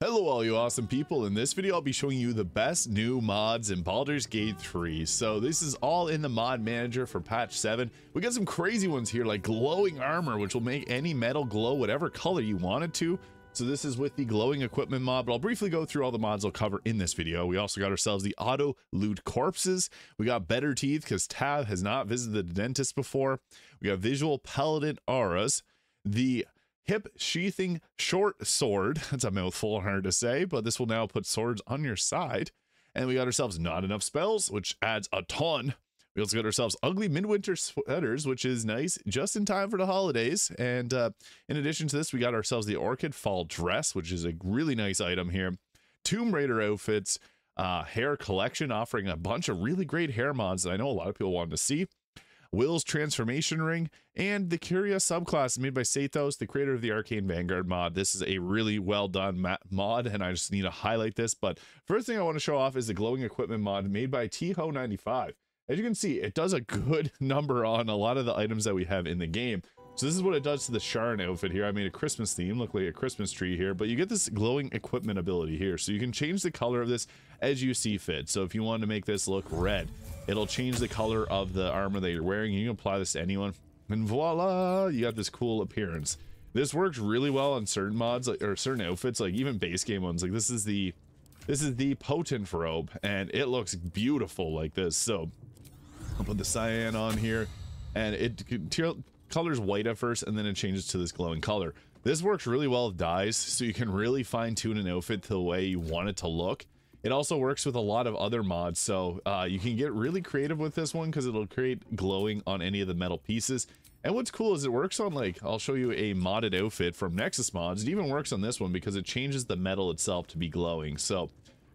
Hello all you awesome people. In this video I'll be showing you the best new mods in Baldur's Gate 3. So this is all in the mod manager for patch 7. We got some crazy ones here like glowing armor, which will make any metal glow whatever color you want it to. So this is with the glowing equipment mod, but I'll briefly go through all the mods I'll cover in this video. We also got ourselves the Autoloop corpses. We got better teeth because Tav has not visited the dentist before. We got visual Paladin auras. The hip sheathing short sword. That's a mouthful, hard to say, but this will now put swords on your side. And we got ourselves not enough spells, which adds a ton. We also got ourselves ugly midwinter sweaters, which is nice, just in time for the holidays. And in addition to this, we got ourselves the orchid fall dress, which is a really nice item here. Tomb Raider outfits, hair collection, offering a bunch of really great hair mods that I know a lot of people wanted to see. Will's transformation ring, and the Curious subclass made by Sathos, the creator of the Arcane Vanguard mod. This is a really well done mod, and I just need to highlight this. But first thing I want to show off is the glowing equipment mod made by Tho95. As you can see, it does a good number on a lot of the items that we have in the game. So this is what it does to the Sharn outfit here. I made a Christmas theme, look like a Christmas tree here, but you get this glowing equipment ability here. So you can change the color of this as you see fit. So if you want to make this look red, it'll change the color of the armor that you're wearing. You can apply this to anyone, and voila, you got this cool appearance. This works really well on certain mods, like, or certain outfits, like even base game ones. Like this is the potent robe, and it looks beautiful like this. So I'll put the cyan on here, and it colors white at first, and then it changes to this glowing color. This works really well with dyes, so you can really fine tune an outfit to the way you want it to look. It also works with a lot of other mods, so you can get really creative with this one because it'll create glowing on any of the metal pieces. And what's cool is it works on, like, I'll show you a modded outfit from Nexus Mods. It even works on this one because it changes the metal itself to be glowing. So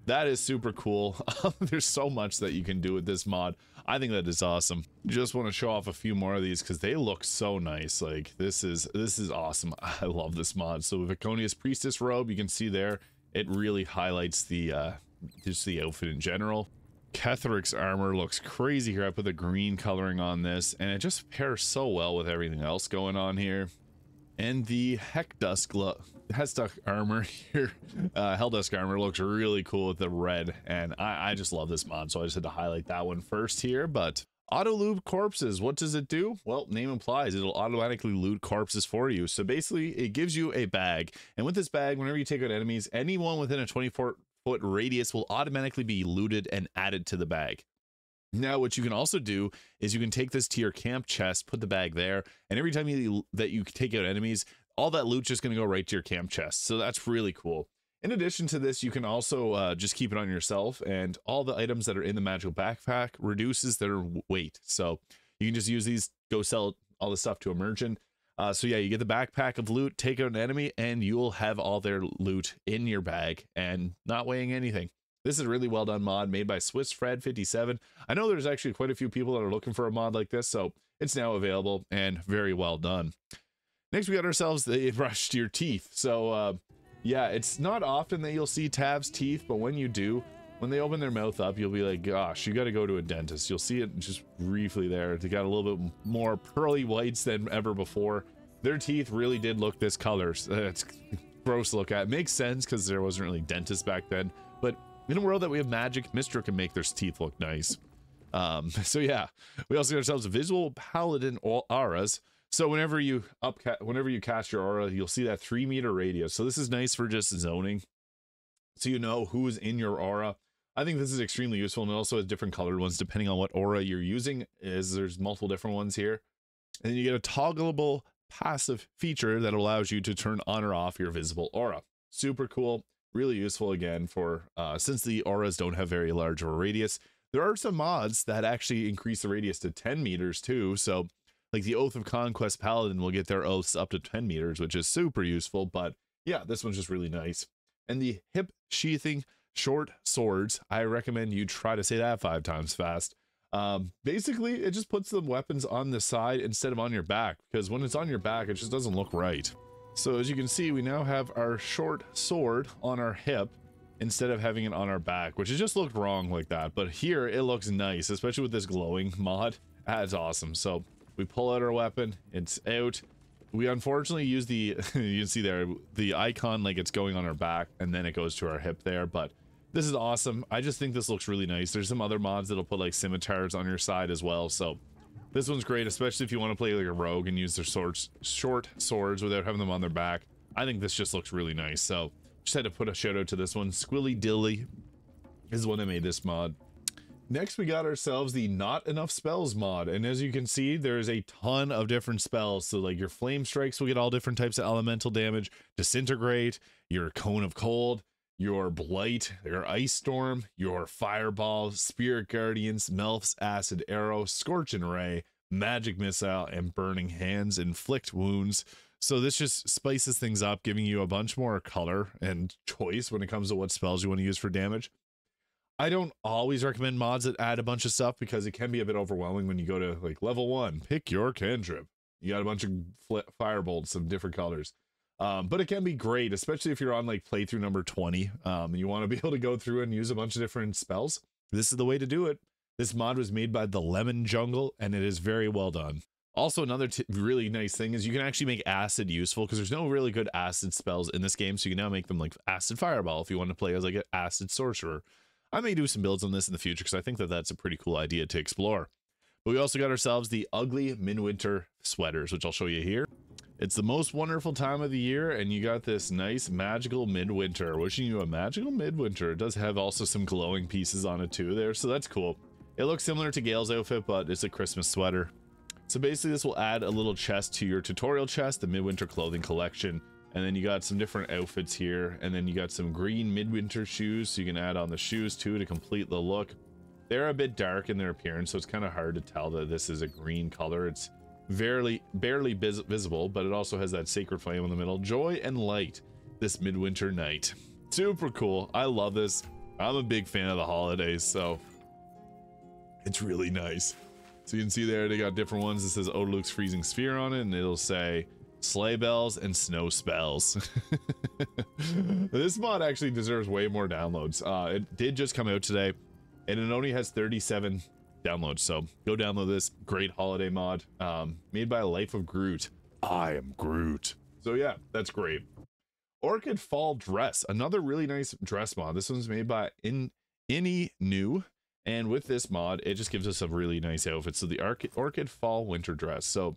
that is super cool. There's so much that you can do with this mod. I think that is awesome. Just want to show off a few more of these because they look so nice. Like this is awesome. I love this mod. So Viconia's Priestess robe, you can see there, it really highlights the just the outfit in general. Ketheric's armor looks crazy here. I put the green coloring on this, and it just pairs so well with everything else going on here. And the Helldusk armor here, Helldusk armor looks really cool with the red, and I just love this mod, so I just had to highlight that one first here. But Autoloop corpses, what does it do? Well, name implies it'll automatically loot corpses for you. So basically, it gives you a bag, and with this bag, whenever you take out enemies, anyone within a 24-foot radius will automatically be looted and added to the bag. Now, what you can also do is you can take this to your camp chest, put the bag there, and every time that you take out enemies, all that loot's just going to go right to your camp chest. So that's really cool. In addition to this, you can also just keep it on yourself, and all the items that are in the magical backpack reduces their weight. So you can just use these, go sell all the stuff to a merchant. So yeah, you get the backpack of loot, take out an enemy, and you'll have all their loot in your bag and not weighing anything. This is a really well done mod made by SwissFred57. I know there's actually quite a few people that are looking for a mod like this, so it's now available and very well done. Next, we got ourselves the brush to your teeth. So yeah, it's not often that you'll see Tav's teeth, but when you do, when they open their mouth up, you'll be like, gosh, you got to go to a dentist. You'll see it just briefly there. They got a little bit more pearly whites than ever before. Their teeth really did look this color. It's gross to look at. It makes sense because there wasn't really dentists back then, but in a world that we have magic, Mystra can make their teeth look nice. So yeah, we also got ourselves a visual Paladin auras. So whenever you cast your aura, you'll see that 3-meter radius. So this is nice for just zoning, so you know who is in your aura. I think this is extremely useful, and it also has different colored ones depending on what aura you're using. There's multiple different ones here, and then you get a toggleable passive feature that allows you to turn on or off your visible aura. Super cool. Really useful again for since the auras don't have very large of a radius. There are some mods that actually increase the radius to 10 meters too. So like the Oath of Conquest Paladin will get their oaths up to 10 meters, which is super useful. But yeah, this one's just really nice. And the hip sheathing short swords, I recommend you try to say that 5 times fast. Basically, it just puts the weapons on the side instead of on your back, because when it's on your back, it just doesn't look right. So as you can see, we now have our short sword on our hip instead of having it on our back, which it just looked wrong like that. But here it looks nice, especially with this glowing mod. That's awesome. So we pull out our weapon, it's out. we unfortunately use the you can see there the icon like it's going on our back and then it goes to our hip there, but this is awesome. I just think this looks really nice. There's some other mods that'll put like scimitars on your side as well, so this one's great, especially if you want to play like a rogue and use their short swords without having them on their back. I think this just looks really nice, so just had to put a shout out to this one. Squilly Dilly is the one that made this mod. Next, we got ourselves the Not Enough Spells mod, and as you can see, there's a ton of different spells. So like your Flame Strikes will get all different types of elemental damage, Disintegrate, your Cone of Cold, your Blight, your Ice Storm, your Fireball, Spirit Guardians, Melf's Acid Arrow, Scorching Ray, Magic Missile, and Burning Hands, Inflict Wounds. So this just spices things up, giving you a bunch more color and choice when it comes to what spells you want to use for damage. I don't always recommend mods that add a bunch of stuff because it can be a bit overwhelming when you go to like level 1, pick your cantrip. You got a bunch of firebolts of different colors. But it can be great, especially if you're on like playthrough number 20 and you want to be able to go through and use a bunch of different spells. This is the way to do it. This mod was made by the Lemon Jungle and it is very well done. Also, another really nice thing is you can actually make acid useful because there's no really good acid spells in this game. So you can now make them like acid fireball if you want to play as like an acid sorcerer. I may do some builds on this in the future because I think that that's a pretty cool idea to explore. But we also got ourselves the ugly midwinter sweaters, which I'll show you here. It's the most wonderful time of the year, and you got this nice magical midwinter. Wishing you a magical midwinter. It does have also some glowing pieces on it too there, so that's cool. It looks similar to Gale's outfit, but it's a Christmas sweater. So basically this will add a little chest to your tutorial chest, the midwinter clothing collection. And then you got some different outfits here, and then you got some green midwinter shoes, so you can add on the shoes too to complete the look. They're a bit dark in their appearance, so it's kind of hard to tell that this is a green color. It's barely visible, but it also has that sacred flame in the middle. Joy and light this midwinter night. Super cool. I love this. I'm a big fan of the holidays, so it's really nice. So you can see there they got different ones. It says Autoloop's freezing sphere on it, and it'll say sleigh bells and snow spells. This mod actually deserves way more downloads. It did just come out today and it only has 37 downloads, so go download this great holiday mod made by Life of Groot. I am Groot. So yeah, that's great. Orchid Fall Dress, another really nice dress mod. This one's made by Any New, and with this mod it just gives us a really nice outfit. So the Orchid Fall Winter Dress, so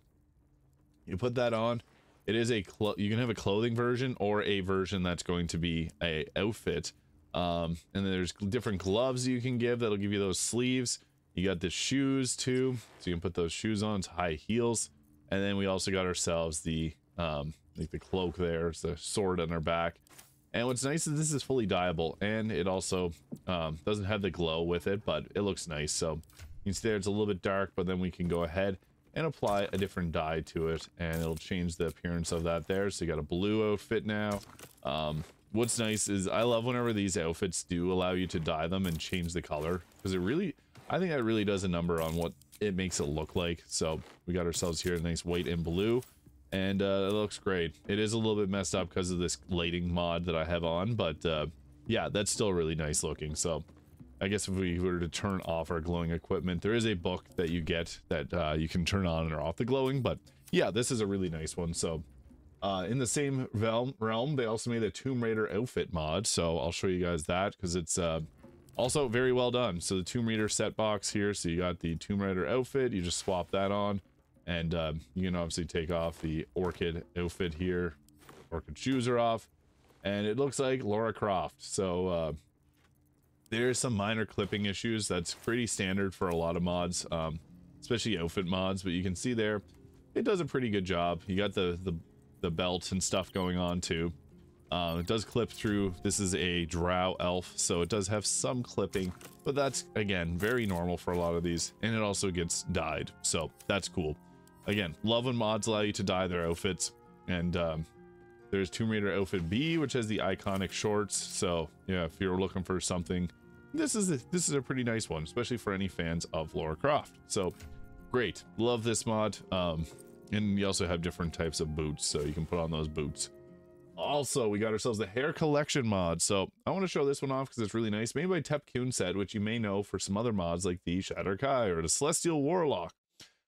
you put that on. It is you can have a clothing version or a version that's going to be a outfit. And then there's different gloves you can give that'll give you those sleeves. You got the shoes too, so you can put those shoes on. It's high heels. And then we also got ourselves the like the cloak there. It's the sword on our back. And what's nice is this is fully dyeable, and it also doesn't have the glow with it, but it looks nice. So you can see there it's a little bit dark, but then we can go ahead and apply a different dye to it and it'll change the appearance of that there. So you got a blue outfit now. What's nice is I love whenever these outfits do allow you to dye them and change the color, because I think that really does a number on what it makes it look like. So we got ourselves here a nice white and blue, and it looks great. It is a little bit messed up because of this lighting mod that I have on, but yeah, that's still really nice looking. So I guess if we were to turn off our glowing equipment, there is a book that you get that you can turn on or off the glowing, but yeah, this is a really nice one. So in the same realm, they also made a Tomb Raider outfit mod, so I'll show you guys that because it's also very well done. So the Tomb Raider set box here, so you got the Tomb Raider outfit, you just swap that on, and you can obviously take off the Orchid outfit here. Orchid shoes are off, and it looks like Lara Croft. So there's some minor clipping issues. That's pretty standard for a lot of mods, especially outfit mods, but you can see there it does a pretty good job. You got the belt and stuff going on too. It does clip through. This is a drow elf, so it does have some clipping, but that's again very normal for a lot of these, and it also gets dyed, so that's cool. Again, love when mods allow you to dye their outfits. And there's Tomb Raider outfit B, which has the iconic shorts. So yeah, if you're looking for something, this is a pretty nice one, especially for any fans of Lara Croft. So great, love this mod. And you also have different types of boots, so you can put on those boots. Also, we got ourselves the hair collection mod. So I want to show this one off because it's really nice. Made by Tep Kunset, which you may know for some other mods like the Shatter Kai or the Celestial Warlock.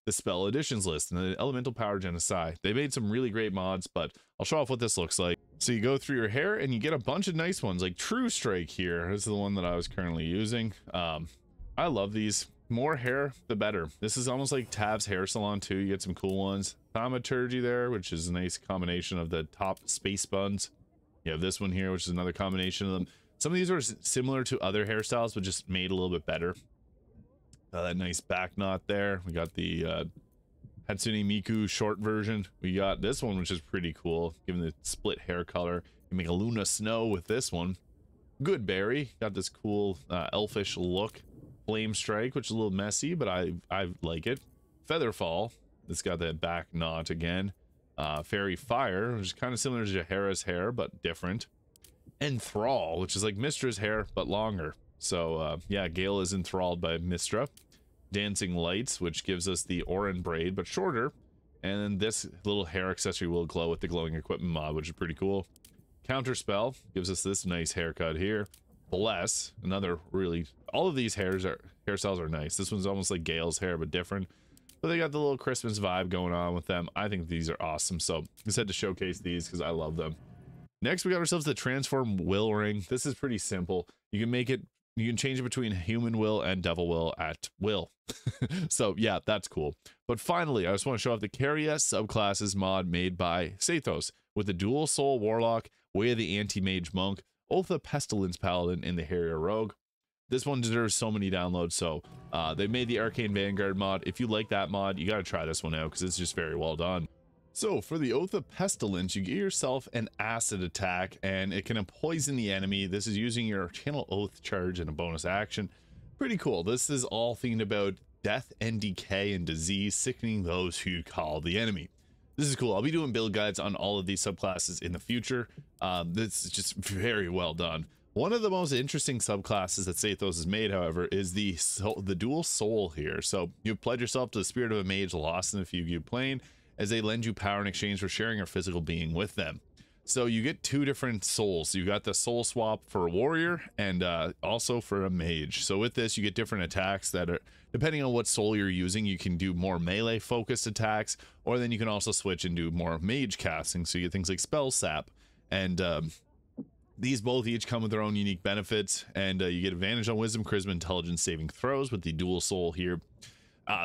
the spell additions list and the elemental power genocide. They made some really great mods, but I'll show off what this looks like. So you go through your hair and you get a bunch of nice ones, like True Strike here. This is the one that I was currently using. I love these. More hair, the better. This is almost like Tav's hair salon too. You get some cool ones. Thaumaturgy there, which is a nice combination of the top space buns. You have this one here, which is another combination of them. Some of these are similar to other hairstyles, but just made a little bit better. That nice back knot there. We got the Hatsune Miku short version. We got this one, which is pretty cool, given the split hair color. You make a Luna Snow with this one. Good Berry. Got this cool elfish look. Flame Strike, which is a little messy, but I like it. Featherfall. It's got that back knot again. Fairy Fire, which is kind of similar to Jahara's hair, but different. Enthrall, which is like Mistra's hair, but longer. So, yeah, Gale is enthralled by Mistra. Dancing Lights, which gives us the Orin braid, but shorter. And then this little hair accessory will glow with the glowing equipment mod, which is pretty cool. Counterspell gives us this nice haircut here. Bless, another really, all of these hairstyles are nice. This one's almost like Gale's hair, but different. But they got the little Christmas vibe going on with them. I think these are awesome. So just had to showcase these because I love them. Next, we got ourselves the Transform Will Ring. This is pretty simple. You can make it, you can change it between human will and devil will at will. So yeah, that's cool. But finally, I just want to show off the Caria subclasses mod made by Sathos with the Dual Soul Warlock, Way of the Anti-Mage Monk, Oath of Pestilence Paladin, and the Harrier Rogue. This one deserves so many downloads, so they made the Arcane Vanguard mod. If you like that mod, you got to try this one out because it's just very well done. So for the Oath of Pestilence, you get yourself an acid attack and it can poison the enemy. This is using your Channel Oath charge and a bonus action. Pretty cool. This is all themed about death and decay and disease, sickening those who you call the enemy. This is cool. I'll be doing build guides on all of these subclasses in the future. This is just very well done. One of the most interesting subclasses that Sathos has made, however, is the Dual Soul here. So you pledge yourself to the spirit of a mage lost in the Fugue plane, as they lend you power in exchange for sharing your physical being with them. So you get two different souls. You got the soul swap for a warrior and also for a mage. So with this, you get different attacks that are, depending on what soul you're using, you can do more melee focused attacks, or then you can also switch and do more mage casting. So you get things like spell sap, and these both each come with their own unique benefits, and you get advantage on wisdom, charisma, intelligence saving throws with the dual soul here.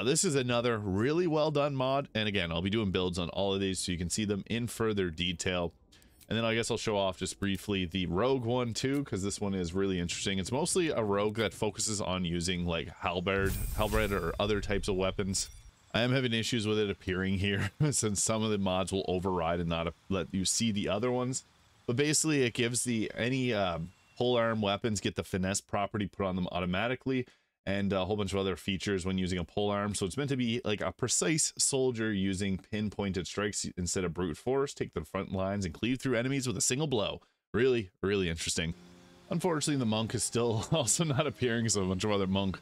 This is another really well done mod, and again, I'll be doing builds on all of these so you can see them in further detail. And then I guess I'll show off just briefly the rogue one too, because this one is really interesting. It's mostly a rogue that focuses on using like halberd or other types of weapons. I am having issues with it appearing here since some of the mods will override and not let you see the other ones. But basically it gives any polearm weapons get the finesse property put on them automatically, and a whole bunch of other features when using a polearm. So it's meant to be like a precise soldier using pinpointed strikes instead of brute force. Take the front lines and cleave through enemies with a single blow. Really, really interesting. Unfortunately, the monk is still also not appearing, so a bunch of other monk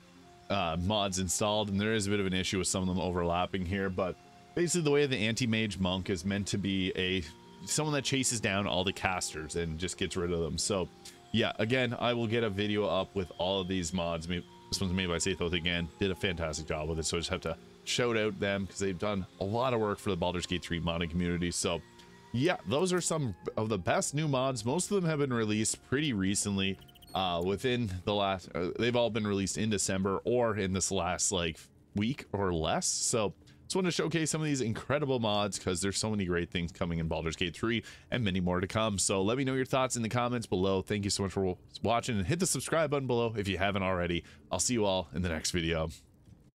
mods installed, and there is a bit of an issue with some of them overlapping here. But basically, the way the anti-mage monk is meant to be someone that chases down all the casters and just gets rid of them. So yeah, again, I will get a video up with all of these mods. This one's made by Sathos again, did a fantastic job with it, so I just have to shout out them because they've done a lot of work for the Baldur's Gate 3 modding community. So yeah, those are some of the best new mods. Most of them have been released pretty recently, within the last they've all been released in December or in this last like week or less. So just wanted to showcase some of these incredible mods because there's so many great things coming in Baldur's Gate 3 and many more to come. So let me know your thoughts in the comments below. Thank you so much for watching, and hit the subscribe button below if you haven't already. I'll see you all in the next video.